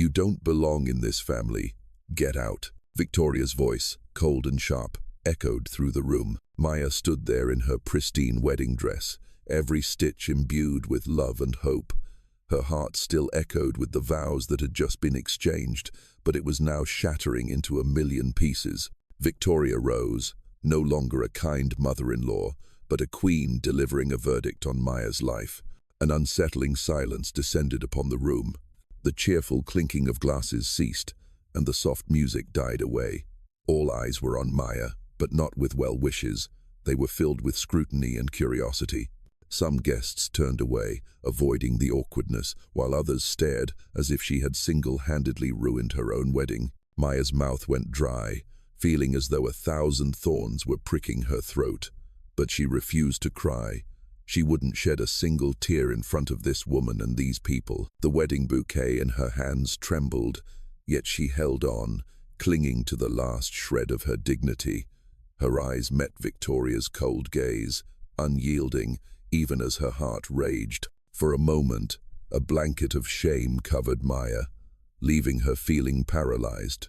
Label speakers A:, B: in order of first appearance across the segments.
A: "You don't belong in this family. Get out." Victoria's voice, cold and sharp, echoed through the room. Maya stood there in her pristine wedding dress, every stitch imbued with love and hope. Her heart still echoed with the vows that had just been exchanged, but it was now shattering into a million pieces. Victoria rose, no longer a kind mother-in-law, but a queen delivering a verdict on Maya's life. An unsettling silence descended upon the room. The cheerful clinking of glasses ceased, and the soft music died away. All eyes were on Maya, but not with well wishes. They were filled with scrutiny and curiosity. Some guests turned away, avoiding the awkwardness, while others stared as if she had single-handedly ruined her own wedding. Maya's mouth went dry, feeling as though 1,000 thorns were pricking her throat. But she refused to cry. She wouldn't shed a single tear in front of this woman and these people. The wedding bouquet in her hands trembled, yet she held on, clinging to the last shred of her dignity. Her eyes met Victoria's cold gaze, unyielding, even as her heart raged. For a moment, a blanket of shame covered Maya, leaving her feeling paralyzed.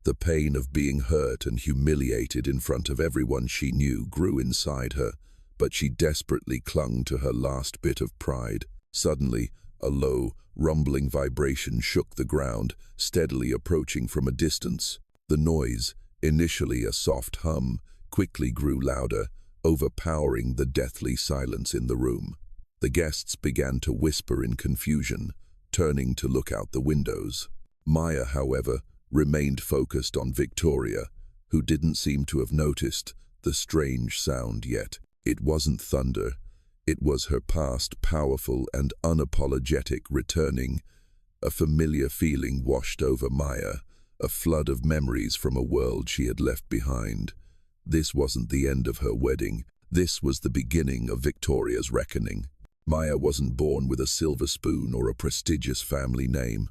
A: The pain of being hurt and humiliated in front of everyone she knew grew inside her, but she desperately clung to her last bit of pride. Suddenly, a low, rumbling vibration shook the ground, steadily approaching from a distance. The noise, initially a soft hum, quickly grew louder, overpowering the deathly silence in the room. The guests began to whisper in confusion, turning to look out the windows. Maya, however, remained focused on Victoria, who didn't seem to have noticed the strange sound yet. It wasn't thunder. It was her past, powerful and unapologetic, returning. A familiar feeling washed over Maya, a flood of memories from a world she had left behind. This wasn't the end of her wedding. This was the beginning of Victoria's reckoning. Maya wasn't born with a silver spoon or a prestigious family name.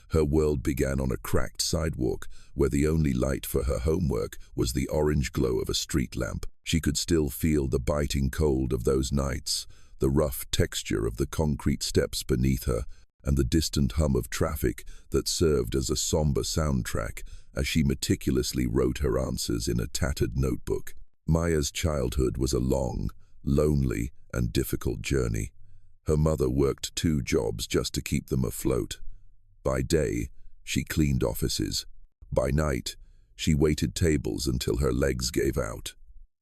A: Her world began on a cracked sidewalk, where the only light for her homework was the orange glow of a street lamp. She could still feel the biting cold of those nights, the rough texture of the concrete steps beneath her, and the distant hum of traffic that served as a somber soundtrack as she meticulously wrote her answers in a tattered notebook. Maya's childhood was a long, lonely, and difficult journey. Her mother worked 2 jobs just to keep them afloat. By day, she cleaned offices. By night, she waited tables until her legs gave out.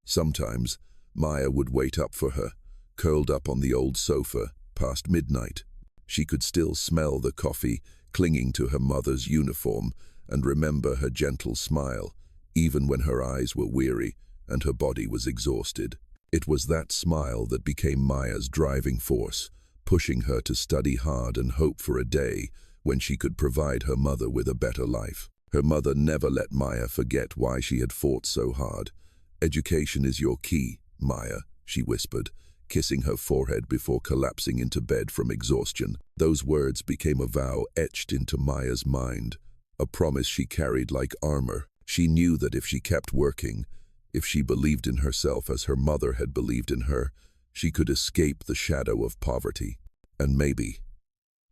A: Sometimes, Maya would wait up for her, curled up on the old sofa, past midnight. She could still smell the coffee clinging to her mother's uniform and remember her gentle smile, even when her eyes were weary and her body was exhausted. It was that smile that became Maya's driving force, pushing her to study hard and hope for a day when she could provide her mother with a better life. Her mother never let Maya forget why she had fought so hard. "Education is your key, Maya," she whispered, kissing her forehead before collapsing into bed from exhaustion. Those words became a vow etched into Maya's mind, a promise she carried like armor. She knew that if she kept working, if she believed in herself as her mother had believed in her, she could escape the shadow of poverty. And maybe,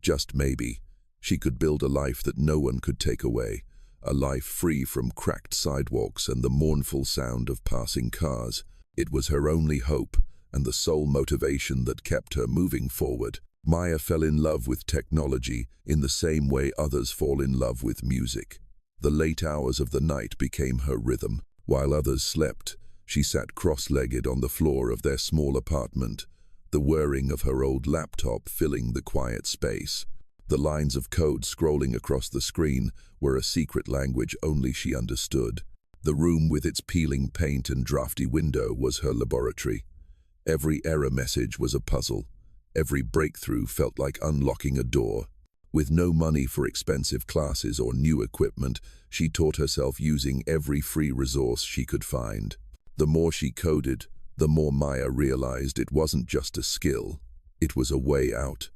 A: just maybe, she could build a life that no one could take away, a life free from cracked sidewalks and the mournful sound of passing cars. It was her only hope and the sole motivation that kept her moving forward. Maya fell in love with technology in the same way others fall in love with music. The late hours of the night became her rhythm. While others slept, she sat cross-legged on the floor of their small apartment, the whirring of her old laptop filling the quiet space. The lines of code scrolling across the screen were a secret language only she understood. The room with its peeling paint and drafty window was her laboratory. Every error message was a puzzle. Every breakthrough felt like unlocking a door. With no money for expensive classes or new equipment, she taught herself using every free resource she could find. The more she coded, the more Maya realized it wasn't just a skill, it was a way out.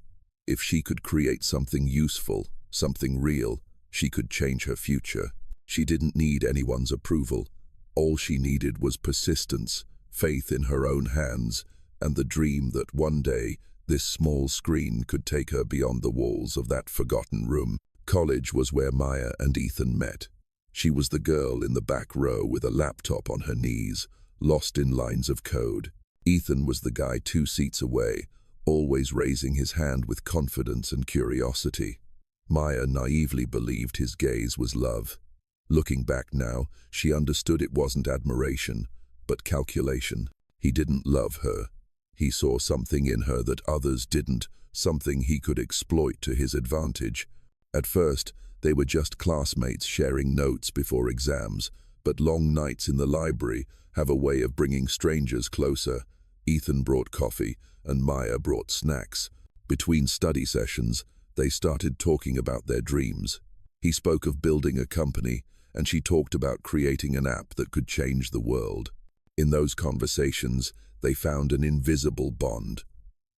A: If she could create something useful, something real, she could change her future. She didn't need anyone's approval. All she needed was persistence, faith in her own hands, and the dream that one day this small screen could take her beyond the walls of that forgotten room. College was where Maya and Ethan met. She was the girl in the back row with a laptop on her knees, lost in lines of code. Ethan was the guy 2 seats away, always raising his hand with confidence and curiosity. Maya naively believed his gaze was love. Looking back now, she understood it wasn't admiration, but calculation. He didn't love her. He saw something in her that others didn't, something he could exploit to his advantage. At first, they were just classmates sharing notes before exams, but long nights in the library have a way of bringing strangers closer. Ethan brought coffee, and Maya brought snacks. Between study sessions, they started talking about their dreams. He spoke of building a company, and she talked about creating an app that could change the world. In those conversations, they found an invisible bond.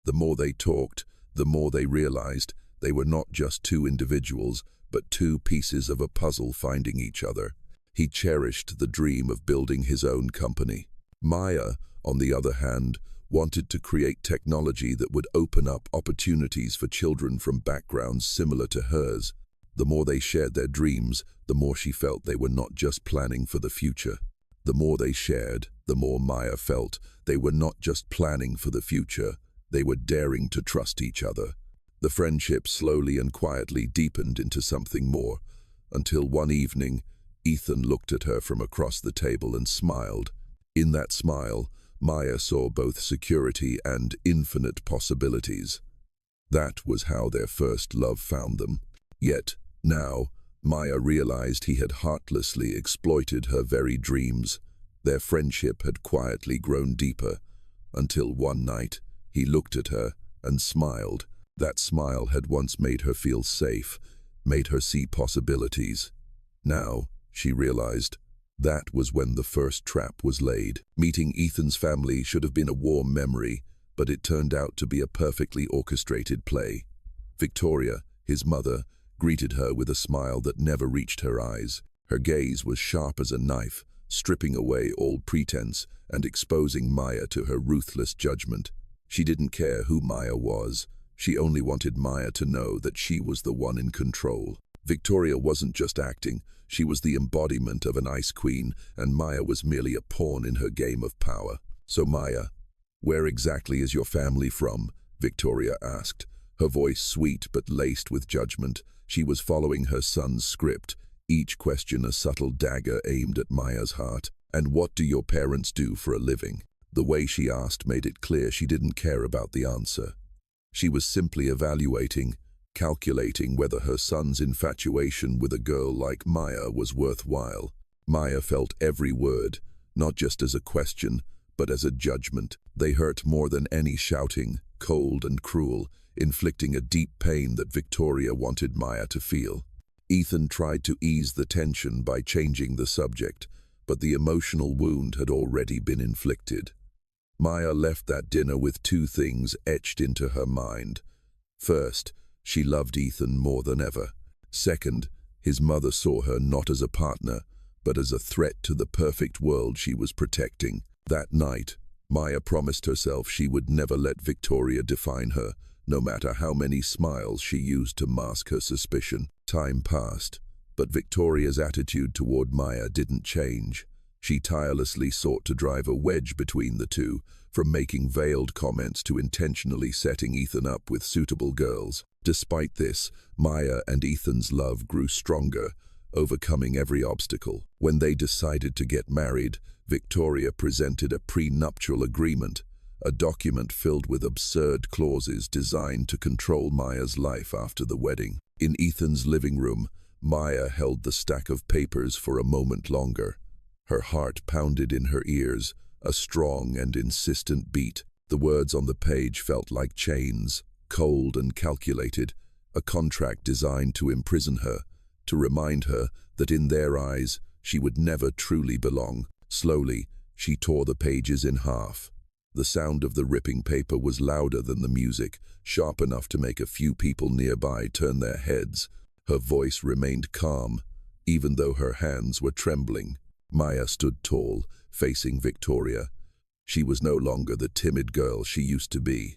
A: The more they talked, the more they realized they were not just two individuals, but two pieces of a puzzle finding each other. He cherished the dream of building his own company. Maya, on the other hand, wanted to create technology that would open up opportunities for children from backgrounds similar to hers. The more they shared their dreams, the more she felt they were not just planning for the future. The more they shared, the more Maya felt they were not just planning for the future, they were daring to trust each other. The friendship slowly and quietly deepened into something more, until one evening, Ethan looked at her from across the table and smiled. In that smile, Maya saw both security and infinite possibilities. That was how their first love found them. Yet, now, Maya realized he had heartlessly exploited her very dreams. Their friendship had quietly grown deeper, until one night, he looked at her and smiled. That smile had once made her feel safe, made her see possibilities. Now, she realized, that was when the first trap was laid. Meeting Ethan's family should have been a warm memory, but it turned out to be a perfectly orchestrated play. Victoria, his mother, greeted her with a smile that never reached her eyes. Her gaze was sharp as a knife, stripping away all pretense and exposing Maya to her ruthless judgment. She didn't care who Maya was. She only wanted Maya to know that she was the one in control. Victoria wasn't just acting, she was the embodiment of an ice queen, and Maya was merely a pawn in her game of power. "So Maya, where exactly is your family from?" Victoria asked, her voice sweet but laced with judgment. She was following her son's script, each question a subtle dagger aimed at Maya's heart. "And what do your parents do for a living?" The way she asked made it clear she didn't care about the answer. She was simply evaluating, calculating whether her son's infatuation with a girl like Maya was worthwhile. Maya felt every word, not just as a question, but as a judgment. They hurt more than any shouting, cold and cruel, inflicting a deep pain that Victoria wanted Maya to feel. Ethan tried to ease the tension by changing the subject, but the emotional wound had already been inflicted. Maya left that dinner with two things etched into her mind. First, she loved Ethan more than ever. Second, his mother saw her not as a partner, but as a threat to the perfect world she was protecting. That night, Maya promised herself she would never let Victoria define her, no matter how many smiles she used to mask her suspicion. Time passed, but Victoria's attitude toward Maya didn't change. She tirelessly sought to drive a wedge between the two, from making veiled comments to intentionally setting Ethan up with suitable girls. Despite this, Maya and Ethan's love grew stronger, overcoming every obstacle. When they decided to get married, Victoria presented a prenuptial agreement, a document filled with absurd clauses designed to control Maya's life after the wedding. In Ethan's living room, Maya held the stack of papers for a moment longer. Her heart pounded in her ears, a strong and insistent beat. The words on the page felt like chains, cold and calculated, a contract designed to imprison her, to remind her that in their eyes she would never truly belong. Slowly, she tore the pages in half. The sound of the ripping paper was louder than the music, sharp enough to make a few people nearby turn their heads. Her voice remained calm, even though her hands were trembling. Maya stood tall, facing Victoria. She was no longer the timid girl she used to be.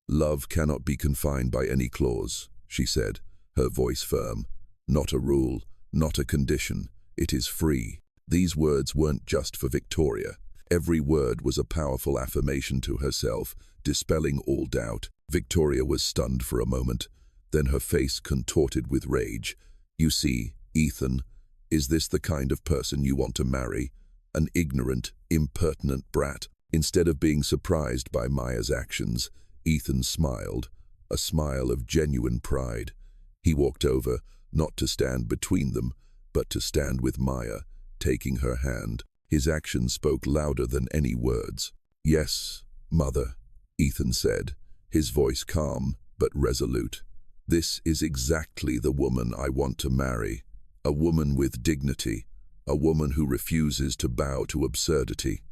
A: "Love cannot be confined by any clause," she said, her voice firm. Not a rule, not a condition. It is free. These words weren't just for Victoria. Every word was a powerful affirmation to herself, dispelling all doubt. Victoria was stunned for a moment, then her face contorted with rage. "You see, Ethan, is this the kind of person you want to marry? An ignorant, impertinent brat?" Instead of being surprised by Maya's actions, Ethan smiled, a smile of genuine pride. He walked over, not to stand between them, but to stand with Maya, taking her hand. His actions spoke louder than any words. "Yes, Mother," Ethan said, his voice calm but resolute. "This is exactly the woman I want to marry. A woman with dignity, a woman who refuses to bow to absurdity.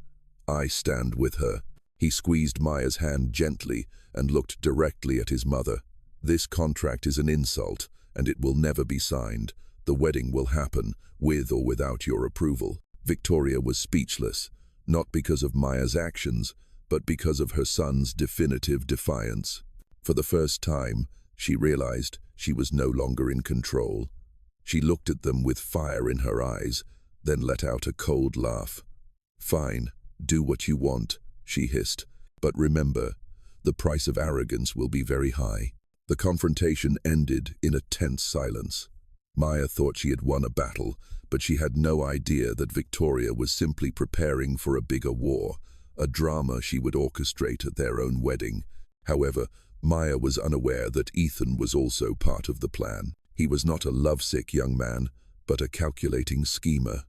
A: I stand with her." He squeezed Maya's hand gently and looked directly at his mother. "This contract is an insult, and it will never be signed. The wedding will happen, with or without your approval." Victoria was speechless, not because of Maya's actions, but because of her son's definitive defiance. For the first time, she realized she was no longer in control. She looked at them with fire in her eyes, then let out a cold laugh. "Fine, do what you want," she hissed. "But remember, the price of arrogance will be very high." The confrontation ended in a tense silence. Maya thought she had won a battle, but she had no idea that Victoria was simply preparing for a bigger war, a drama she would orchestrate at their own wedding. However, Maya was unaware that Ethan was also part of the plan. He was not a lovesick young man, but a calculating schemer.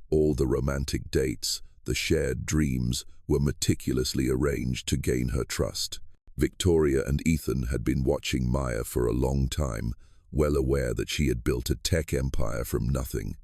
A: All the romantic dates, the shared dreams, were meticulously arranged to gain her trust. Victoria and Ethan had been watching Maya for a long time, well aware that she had built a tech empire from nothing.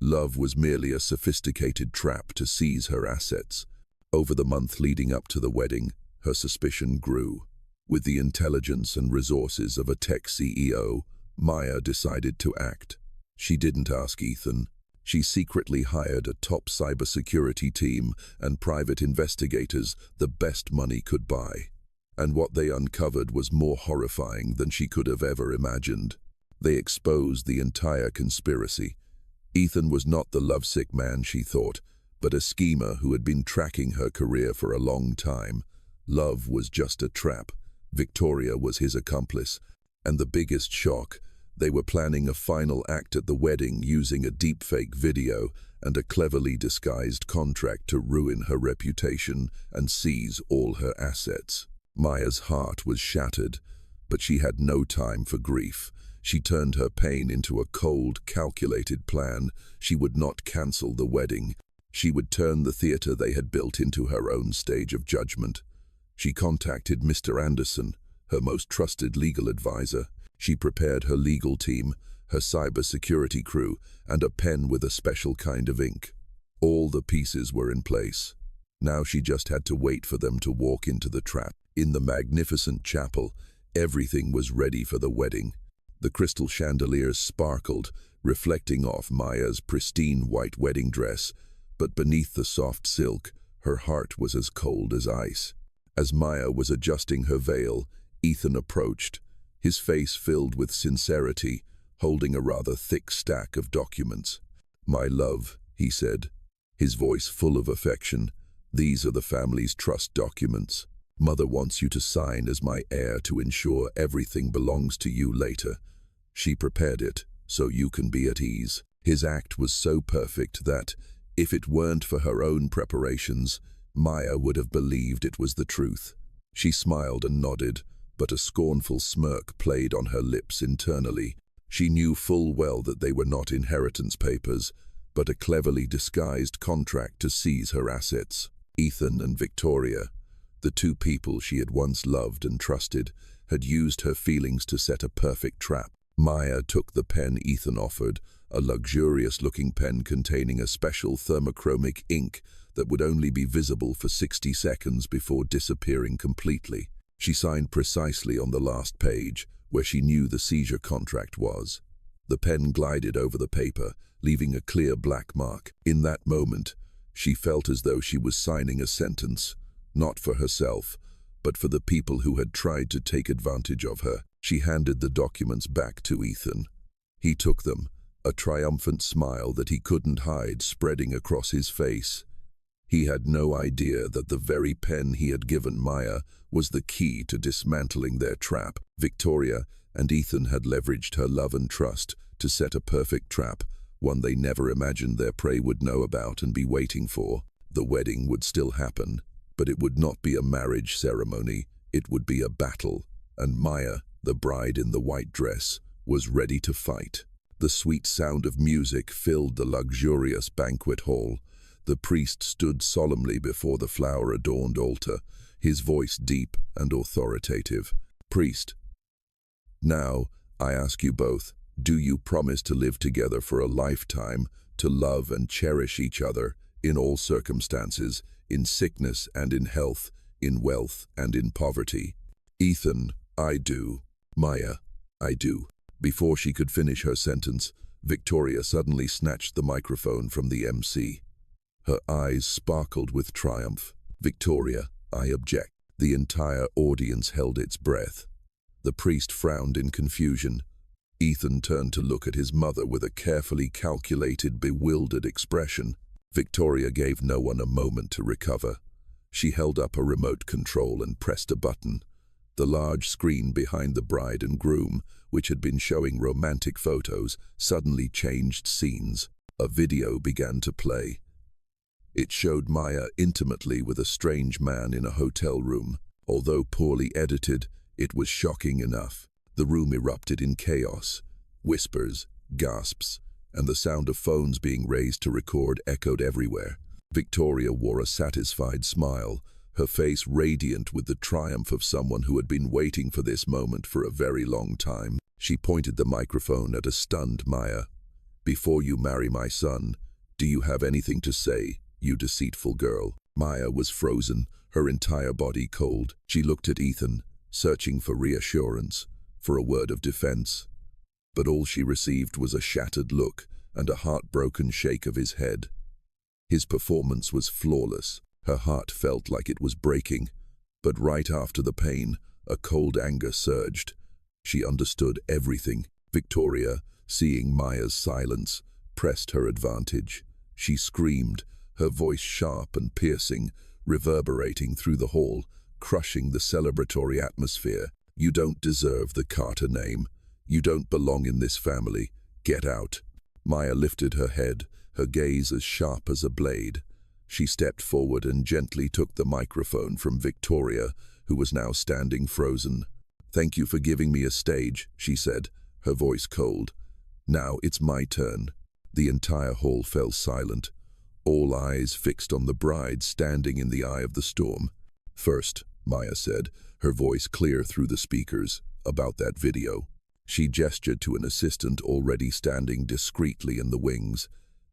A: Love was merely a sophisticated trap to seize her assets. Over the month leading up to the wedding, her suspicion grew. With the intelligence and resources of a tech CEO, Maya decided to act. She didn't ask Ethan. She secretly hired a top cybersecurity team and private investigators, the best money could buy. And what they uncovered was more horrifying than she could have ever imagined. They exposed the entire conspiracy. Ethan was not the lovesick man she thought, but a schemer who had been tracking her career for a long time. Love was just a trap. Victoria was his accomplice. And the biggest shock, they were planning a final act at the wedding using a deepfake video and a cleverly disguised contract to ruin her reputation and seize all her assets. Maya's heart was shattered, but she had no time for grief. She turned her pain into a cold, calculated plan. She would not cancel the wedding. She would turn the theater they had built into her own stage of judgment. She contacted Mr. Anderson, her most trusted legal advisor. She prepared her legal team, her cybersecurity crew, and a pen with a special kind of ink. All the pieces were in place. Now she just had to wait for them to walk into the trap. In the magnificent chapel, everything was ready for the wedding. The crystal chandeliers sparkled, reflecting off Maya's pristine white wedding dress, but beneath the soft silk, her heart was as cold as ice. As Maya was adjusting her veil, Ethan approached, his face filled with sincerity, holding a rather thick stack of documents. "My love," he said, his voice full of affection, "these are the family's trust documents. Mother wants you to sign as my heir to ensure everything belongs to you later. She prepared it, so you can be at ease." His act was so perfect that, if it weren't for her own preparations, Maya would have believed it was the truth. She smiled and nodded, but a scornful smirk played on her lips internally. She knew full well that they were not inheritance papers, but a cleverly disguised contract to seize her assets. Ethan and Victoria, the two people she had once loved and trusted, had used her feelings to set a perfect trap. Maya took the pen Ethan offered, a luxurious-looking pen containing a special thermochromic ink that would only be visible for 60 seconds before disappearing completely. She signed precisely on the last page, where she knew the seizure contract was. The pen glided over the paper, leaving a clear black mark. In that moment, she felt as though she was signing a sentence, not for herself, but for the people who had tried to take advantage of her. She handed the documents back to Ethan. He took them, a triumphant smile that he couldn't hide spreading across his face. He had no idea that the very pen he had given Maya was the key to dismantling their trap. Victoria and Ethan had leveraged her love and trust to set a perfect trap, one they never imagined their prey would know about and be waiting for. The wedding would still happen, but it would not be a marriage ceremony, it would be a battle, and Maya, the bride in the white dress, was ready to fight. The sweet sound of music filled the luxurious banquet hall. The priest stood solemnly before the flower-adorned altar, his voice deep and authoritative. "Priest, now, I ask you both, do you promise to live together for a lifetime, to love and cherish each other in all circumstances, in sickness and in health, in wealth and in poverty?" "Ethan, I do." "Maya, I do." Before she could finish her sentence, Victoria suddenly snatched the microphone from the MC. Her eyes sparkled with triumph. "Victoria, I object." The entire audience held its breath. The priest frowned in confusion. Ethan turned to look at his mother with a carefully calculated, bewildered expression. Victoria gave no one a moment to recover. She held up a remote control and pressed a button. The large screen behind the bride and groom, which had been showing romantic photos, suddenly changed scenes. A video began to play. It showed Maya intimately with a strange man in a hotel room. Although poorly edited, it was shocking enough. The room erupted in chaos. Whispers, gasps, and the sound of phones being raised to record echoed everywhere. Victoria wore a satisfied smile, her face radiant with the triumph of someone who had been waiting for this moment for a very long time. She pointed the microphone at a stunned Maya. "Before you marry my son, do you have anything to say, you deceitful girl?" Maya was frozen, her entire body cold. She looked at Ethan, searching for reassurance, for a word of defense. But all she received was a shattered look and a heartbroken shake of his head. His performance was flawless. Her heart felt like it was breaking, but right after the pain, a cold anger surged. She understood everything. Victoria, seeing Maya's silence, pressed her advantage. She screamed, her voice sharp and piercing, reverberating through the hall, crushing the celebratory atmosphere. "You don't deserve the Carter name. You don't belong in this family. Get out." Maya lifted her head, her gaze as sharp as a blade. She stepped forward and gently took the microphone from Victoria, who was now standing frozen. "Thank you for giving me a stage," she said, her voice cold. "Now it's my turn." The entire hall fell silent, all eyes fixed on the bride standing in the eye of the storm. "First," Maya said, her voice clear through the speakers, "about that video." She gestured to an assistant already standing discreetly in the wings.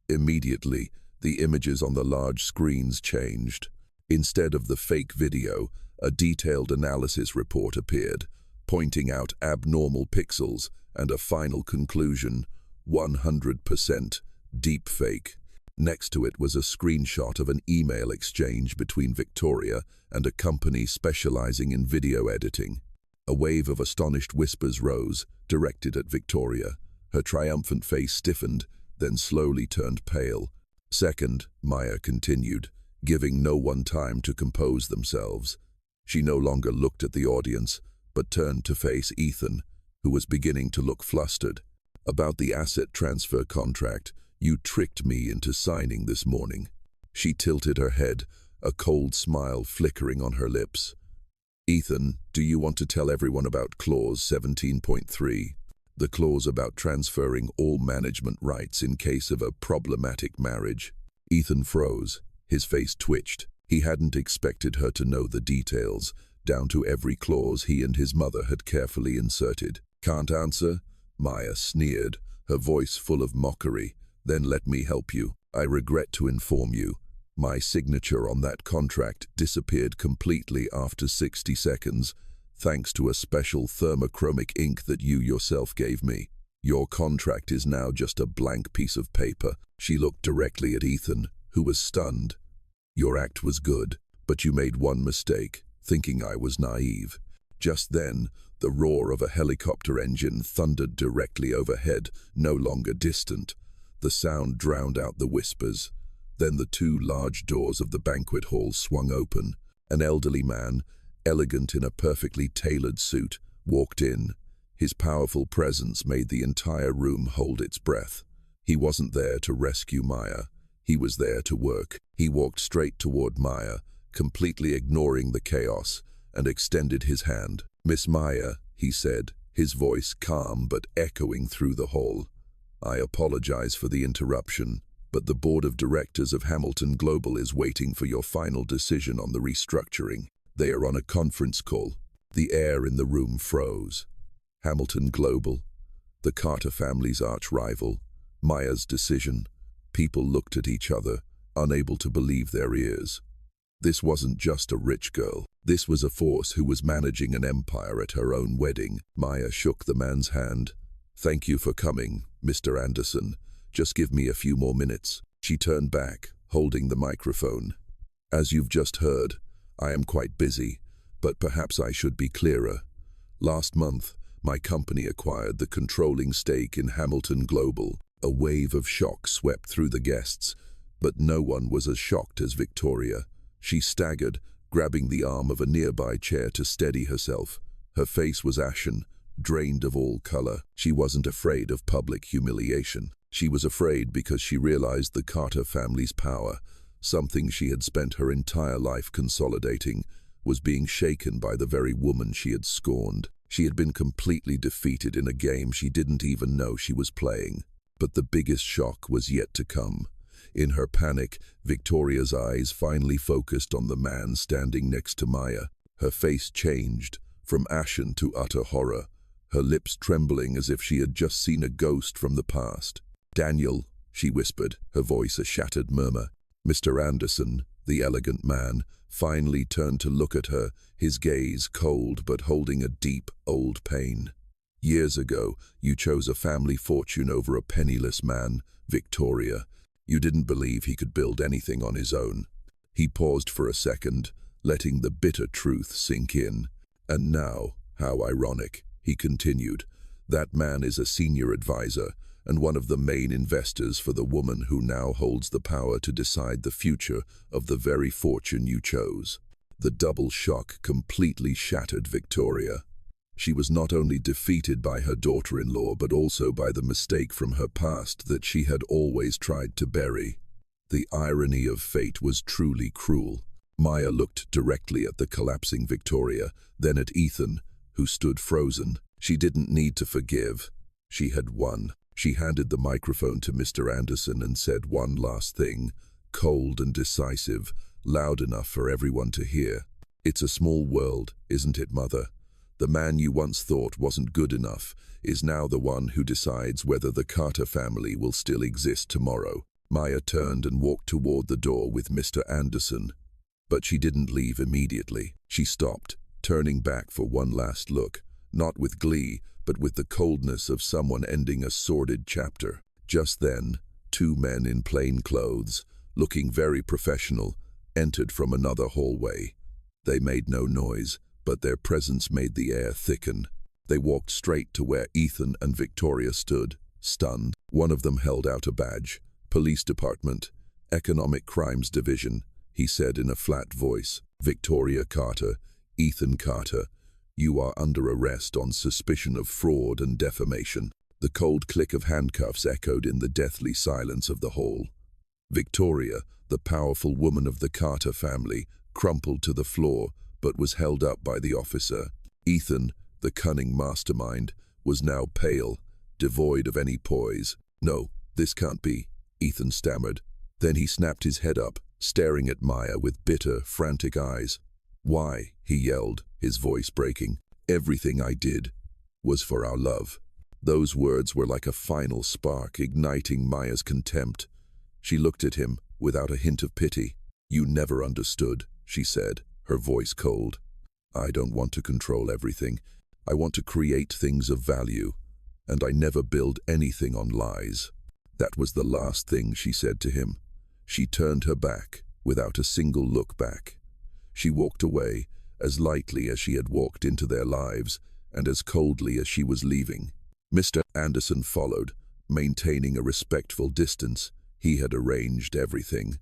A: Immediately, the images on the large screens changed. Instead of the fake video, a detailed analysis report appeared, pointing out abnormal pixels and a final conclusion: 100% deepfake. Next to it was a screenshot of an email exchange between Victoria and a company specializing in video editing. A wave of astonished whispers rose, directed at Victoria. Her triumphant face stiffened, then slowly turned pale. "Second," Maya continued, giving no one time to compose themselves. She no longer looked at the audience, but turned to face Ethan, who was beginning to look flustered. "About the asset transfer contract, you tricked me into signing this morning." She tilted her head, a cold smile flickering on her lips. "Ethan, do you want to tell everyone about Clause 17.3? The clause about transferring all management rights in case of a problematic marriage?" Ethan froze. His face twitched. He hadn't expected her to know the details, down to every clause he and his mother had carefully inserted. "Can't answer?" Maya sneered, her voice full of mockery. "Then let me help you. I regret to inform you, my signature on that contract disappeared completely after 60 seconds, thanks to a special thermochromic ink that you yourself gave me. Your contract is now just a blank piece of paper." She looked directly at Ethan, who was stunned. "Your act was good, but you made one mistake, thinking I was naive. Just then, the roar of a helicopter engine thundered directly overhead, no longer distant. The sound drowned out the whispers. Then the two large doors of the banquet hall swung open. An elderly man, elegant in a perfectly tailored suit, walked in. His powerful presence made the entire room hold its breath. He wasn't there to rescue Maya. He was there to work. He walked straight toward Maya, completely ignoring the chaos, and extended his hand. "Miss Maya," he said, his voice calm but echoing through the hall. "I apologize for the interruption, but the board of directors of Hamilton Global is waiting for your final decision on the restructuring. They are on a conference call." The air in the room froze. Hamilton Global, the Carter family's arch-rival, Maya's decision. People looked at each other, unable to believe their ears. This wasn't just a rich girl. This was a force who was managing an empire at her own wedding. Maya shook the man's hand. "Thank you for coming, Mr. Anderson. Just give me a few more minutes." She turned back, holding the microphone. "As you've just heard, I am quite busy, but perhaps I should be clearer. Last month, my company acquired the controlling stake in Hamilton Global. A wave of shock swept through the guests, but no one was as shocked as Victoria. She staggered, grabbing the arm of a nearby chair to steady herself. Her face was ashen, drained of all color. She wasn't afraid of public humiliation. She was afraid because she realized the Carter family's power, something she had spent her entire life consolidating, was being shaken by the very woman she had scorned. She had been completely defeated in a game she didn't even know she was playing. But the biggest shock was yet to come. In her panic, Victoria's eyes finally focused on the man standing next to Maya. Her face changed, from ashen to utter horror, her lips trembling as if she had just seen a ghost from the past. "Daniel," she whispered, her voice a shattered murmur. Mr. Anderson, the elegant man, finally turned to look at her, his gaze cold but holding a deep, old pain. "Years ago, you chose a family fortune over a penniless man, Victoria. You didn't believe he could build anything on his own." He paused for a second, letting the bitter truth sink in. "And now, how ironic," he continued, "that man is a senior advisor and one of the main investors for the woman who now holds the power to decide the future of the very fortune you chose." The double shock completely shattered Victoria. She was not only defeated by her daughter-in-law but also by the mistake from her past that she had always tried to bury. The irony of fate was truly cruel. Maya looked directly at the collapsing Victoria, then at Ethan, who stood frozen. She didn't need to forgive. She had won. She handed the microphone to Mr. Anderson and said one last thing, cold and decisive, loud enough for everyone to hear. "It's a small world, isn't it, Mother? The man you once thought wasn't good enough is now the one who decides whether the Carter family will still exist tomorrow." Maya turned and walked toward the door with Mr. Anderson. But she didn't leave immediately. She stopped, turning back for one last look, not with glee, but with the coldness of someone ending a sordid chapter. Just then, two men in plain clothes, looking very professional, entered from another hallway. They made no noise, but their presence made the air thicken. They walked straight to where Ethan and Victoria stood, stunned. One of them held out a badge. "Police Department, Economic Crimes Division," he said in a flat voice. "Victoria Carter, Ethan Carter, you are under arrest on suspicion of fraud and defamation." The cold click of handcuffs echoed in the deathly silence of the hall. Victoria, the powerful woman of the Carter family, crumpled to the floor, but was held up by the officer. Ethan, the cunning mastermind, was now pale, devoid of any poise. "No, this can't be," Ethan stammered. Then he snapped his head up, staring at Maya with bitter, frantic eyes. "Why?" he yelled, his voice breaking. "Everything I did was for our love." Those words were like a final spark, igniting Maya's contempt. She looked at him without a hint of pity. "You never understood," she said, her voice cold. "I don't want to control everything. I want to create things of value, and I never build anything on lies." That was the last thing she said to him. She turned her back, without a single look back. She walked away, as lightly as she had walked into their lives, and as coldly as she was leaving. Mr. Anderson followed, maintaining a respectful distance. He had arranged everything.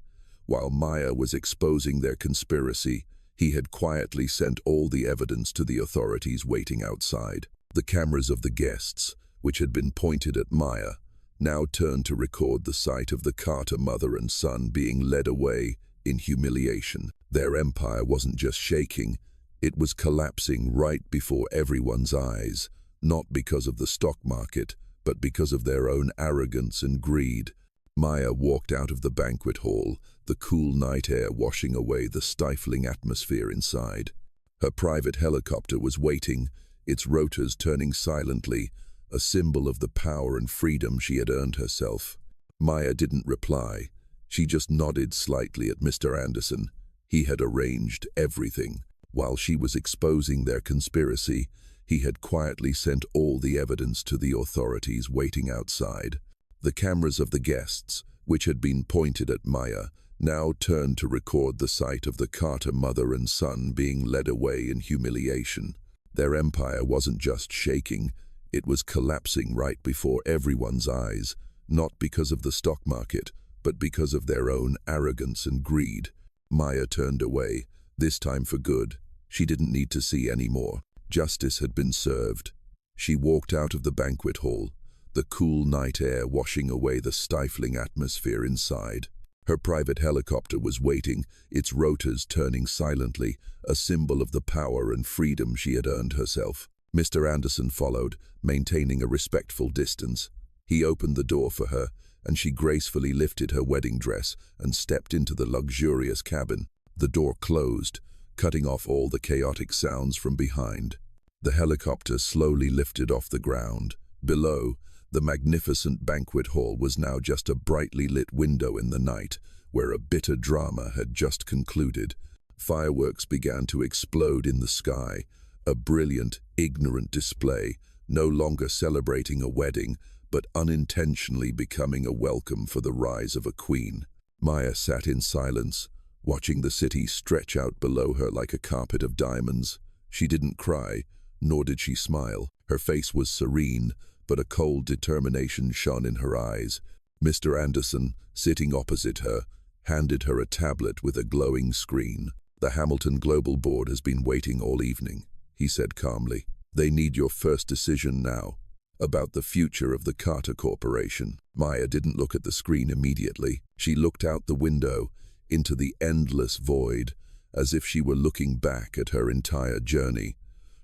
A: While Maya was exposing their conspiracy, he had quietly sent all the evidence to the authorities waiting outside. The cameras of the guests, which had been pointed at Maya, now turned to record the sight of the Carter mother and son being led away in humiliation. Their empire wasn't just shaking, it was collapsing right before everyone's eyes, not because of the stock market, but because of their own arrogance and greed. Maya walked out of the banquet hall, the cool night air washing away the stifling atmosphere inside. Her private helicopter was waiting, its rotors turning silently, a symbol of the power and freedom she had earned herself. Maya didn't reply. She just nodded slightly at Mr. Anderson. He had arranged everything. While she was exposing their conspiracy, he had quietly sent all the evidence to the authorities waiting outside. The cameras of the guests, which had been pointed at Maya, now turned to record the sight of the Carter mother and son being led away in humiliation. Their empire wasn't just shaking, it was collapsing right before everyone's eyes, not because of the stock market, but because of their own arrogance and greed. Maya turned away, this time for good. She didn't need to see any more. Justice had been served. She walked out of the banquet hall, the cool night air washing away the stifling atmosphere inside. Her private helicopter was waiting, its rotors turning silently, a symbol of the power and freedom she had earned herself. Mr. Anderson followed, maintaining a respectful distance. He opened the door for her, and she gracefully lifted her wedding dress and stepped into the luxurious cabin. The door closed, cutting off all the chaotic sounds from behind. The helicopter slowly lifted off the ground. Below, the magnificent banquet hall was now just a brightly lit window in the night, where a bitter drama had just concluded. Fireworks began to explode in the sky, a brilliant, ignorant display, no longer celebrating a wedding, but unintentionally becoming a welcome for the rise of a queen. Maya sat in silence, watching the city stretch out below her like a carpet of diamonds. She didn't cry, nor did she smile. Her face was serene, but a cold determination shone in her eyes. Mr. Anderson, sitting opposite her, handed her a tablet with a glowing screen. "The Hamilton Global Board has been waiting all evening," he said calmly. "They need your first decision now, about the future of the Carter Corporation." Maya didn't look at the screen immediately. She looked out the window, into the endless void, as if she were looking back at her entire journey,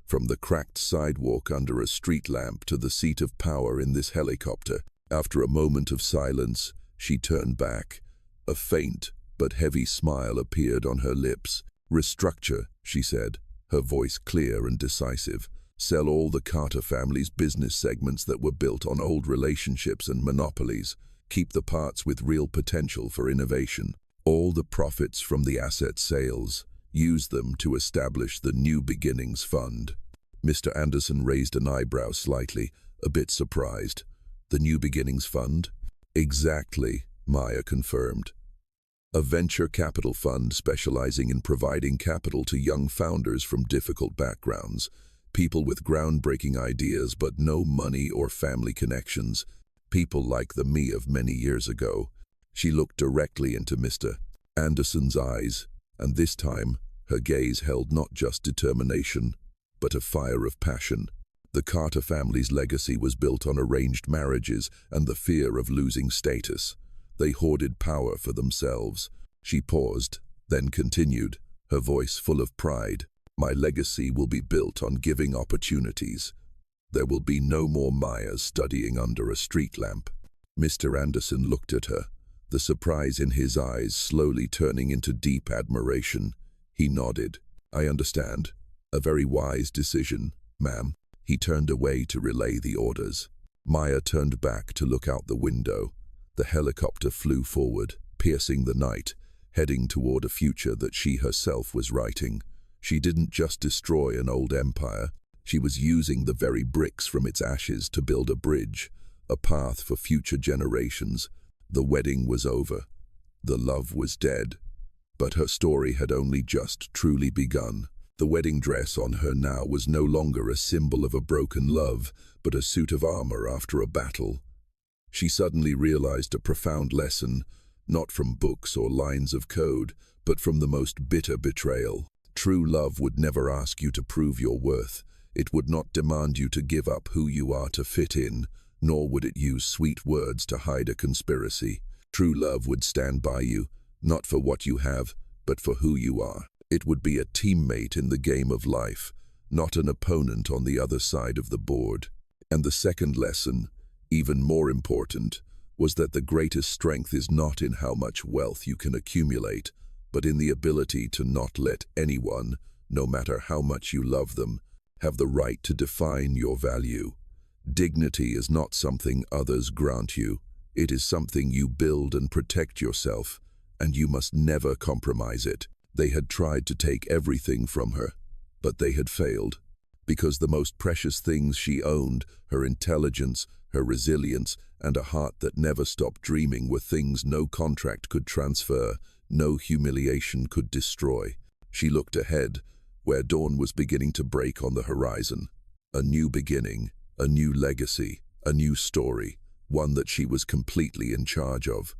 A: from the cracked sidewalk under a street lamp to the seat of power in this helicopter. After a moment of silence, she turned back. A faint but heavy smile appeared on her lips. "Restructure," she said, her voice clear and decisive. "Sell all the Carter family's business segments that were built on old relationships and monopolies. Keep the parts with real potential for innovation. All the profits from the asset sales, use them to establish the New Beginnings Fund." Mr. Anderson raised an eyebrow slightly, a bit surprised. "The New Beginnings Fund?" "Exactly," Maya confirmed. "A venture capital fund specializing in providing capital to young founders from difficult backgrounds, people with groundbreaking ideas but no money or family connections, people like the me of many years ago." She looked directly into Mr. Anderson's eyes, and this time her gaze held not just determination, but a fire of passion. The Carter family's legacy was built on arranged marriages and the fear of losing status. They hoarded power for themselves. She paused, then continued, her voice full of pride. "My legacy will be built on giving opportunities. There will be no more Mayas studying under a street lamp." Mr. Anderson looked at her, the surprise in his eyes slowly turning into deep admiration. He nodded. "I understand. A very wise decision, ma'am." He turned away to relay the orders. Maya turned back to look out the window. The helicopter flew forward, piercing the night, heading toward a future that she herself was writing. She didn't just destroy an old empire. She was using the very bricks from its ashes to build a bridge, a path for future generations. The wedding was over. The love was dead. But her story had only just truly begun. The wedding dress on her now was no longer a symbol of a broken love, but a suit of armor after a battle. She suddenly realized a profound lesson, not from books or lines of code, but from the most bitter betrayal. True love would never ask you to prove your worth. It would not demand you to give up who you are to fit in, nor would it use sweet words to hide a conspiracy. True love would stand by you, not for what you have, but for who you are. It would be a teammate in the game of life, not an opponent on the other side of the board. And the second lesson, even more important, was that the greatest strength is not in how much wealth you can accumulate, but in the ability to not let anyone, no matter how much you love them, have the right to define your value. Dignity is not something others grant you. It is something you build and protect yourself, and you must never compromise it. They had tried to take everything from her, but they had failed, because the most precious things she owned, her intelligence, her resilience, and a heart that never stopped dreaming, were things no contract could transfer, no humiliation could destroy. She looked ahead, where dawn was beginning to break on the horizon. A new beginning, a new legacy, a new story, one that she was completely in charge of.